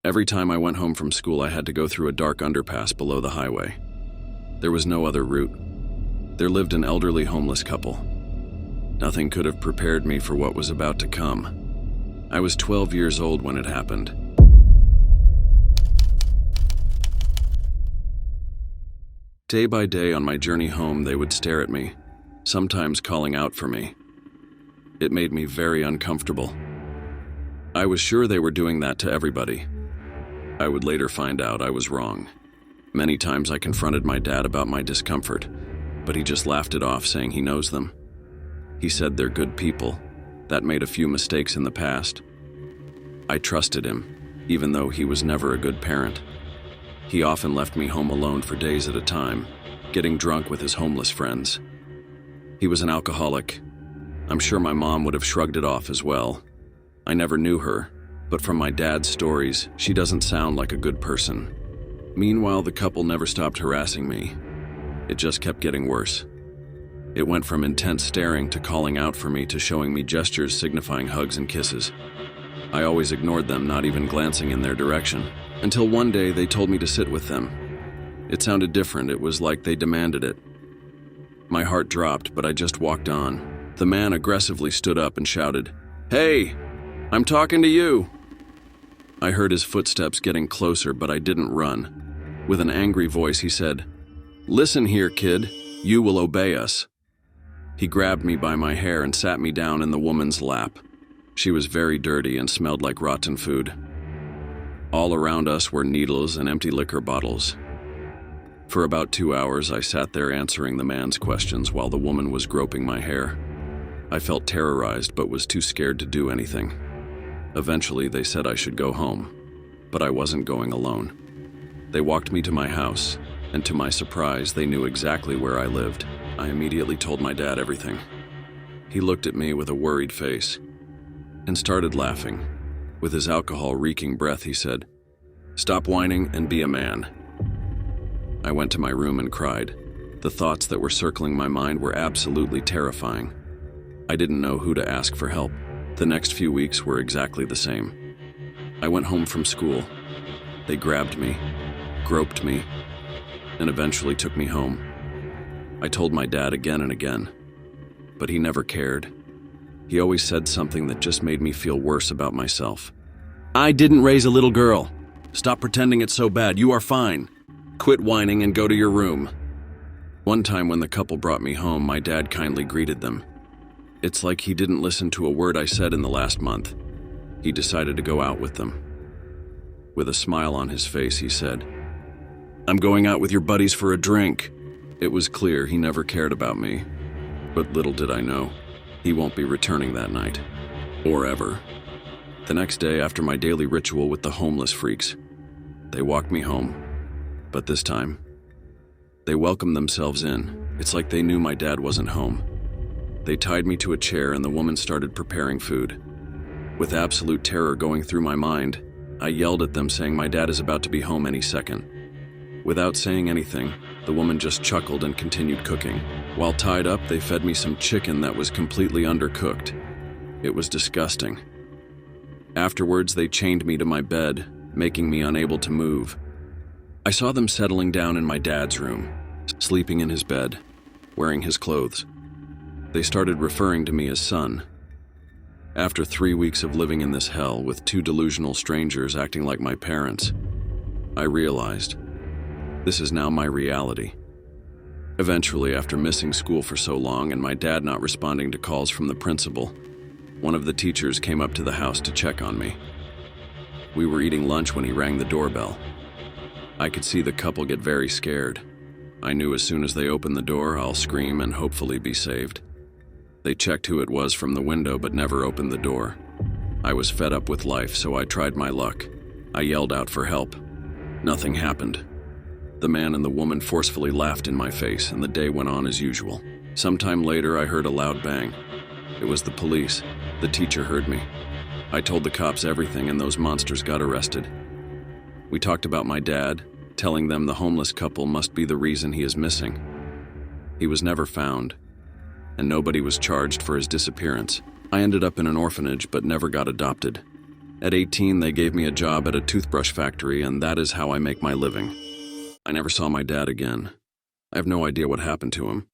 Every time I went home from school, I had to go through a dark underpass below the highway. There was no other route. There lived an elderly homeless couple. Nothing could have prepared me for what was about to come. I was 12 years old when it happened. Day by day on my journey home, they would stare at me, sometimes calling out for me. It made me very uncomfortable. I was sure they were doing that to everybody. I would later find out I was wrong. Many times I confronted my dad about my discomfort, but he just laughed it off, saying he knows them. He said they're good people that made a few mistakes in the past. I trusted him, even though he was never a good parent. He often left me home alone for days at a time, getting drunk with his homeless friends. He was an alcoholic. I'm sure my mom would have shrugged it off as well. I never knew her, but from my dad's stories, she doesn't sound like a good person. Meanwhile, the couple never stopped harassing me. It just kept getting worse. It went from intense staring to calling out for me to showing me gestures signifying hugs and kisses. I always ignored them, not even glancing in their direction, until one day they told me to sit with them. It sounded different. It was like they demanded it. My heart dropped, but I just walked on. The man aggressively stood up and shouted, "Hey, I'm talking to you." I heard his footsteps getting closer, but I didn't run. With an angry voice, he said, "Listen here, kid. You will obey us." He grabbed me by my hair and sat me down in the woman's lap. She was very dirty and smelled like rotten food. All around us were needles and empty liquor bottles. For about 2 hours, I sat there answering the man's questions while the woman was groping my hair. I felt terrorized, but was too scared to do anything. Eventually, they said I should go home, but I wasn't going alone. They walked me to my house, and to my surprise, they knew exactly where I lived. I immediately told my dad everything. He looked at me with a worried face and started laughing. With his alcohol-reeking breath, he said, "Stop whining and be a man." I went to my room and cried. The thoughts that were circling my mind were absolutely terrifying. I didn't know who to ask for help. The next few weeks were exactly the same. I went home from school. They grabbed me, groped me, and eventually took me home. I told my dad again and again, but he never cared. He always said something that just made me feel worse about myself. "I didn't raise a little girl. Stop pretending it's so bad. You are fine. Quit whining and go to your room." One time when the couple brought me home, my dad kindly greeted them. It's like he didn't listen to a word I said in the last month. He decided to go out with them. With a smile on his face, he said, "I'm going out with your buddies for a drink." It was clear he never cared about me, but little did I know, he won't be returning that night, or ever. The next day, after my daily ritual with the homeless freaks, they walked me home, but this time, they welcomed themselves in. It's like they knew my dad wasn't home. They tied me to a chair and the woman started preparing food. With absolute terror going through my mind, I yelled at them saying my dad is about to be home any second. Without saying anything, the woman just chuckled and continued cooking. While tied up, they fed me some chicken that was completely undercooked. It was disgusting. Afterwards, they chained me to my bed, making me unable to move. I saw them settling down in my dad's room, sleeping in his bed, wearing his clothes. They started referring to me as son. After 3 weeks of living in this hell with 2 delusional strangers acting like my parents, I realized this is now my reality. Eventually, after missing school for so long and my dad not responding to calls from the principal, one of the teachers came up to the house to check on me. We were eating lunch when he rang the doorbell. I could see the couple get very scared. I knew as soon as they opened the door, I'll scream and hopefully be saved. They checked who it was from the window but never opened the door. I was fed up with life, so I tried my luck. I yelled out for help. Nothing happened. The man and the woman forcefully laughed in my face, and the day went on as usual. Sometime later, I heard a loud bang. It was the police. The teacher heard me. I told the cops everything, and those monsters got arrested. We talked about my dad, telling them the homeless couple must be the reason he is missing. He was never found, and nobody was charged for his disappearance. I ended up in an orphanage but never got adopted. At 18, they gave me a job at a toothbrush factory, and that is how I make my living. I never saw my dad again. I have no idea what happened to him.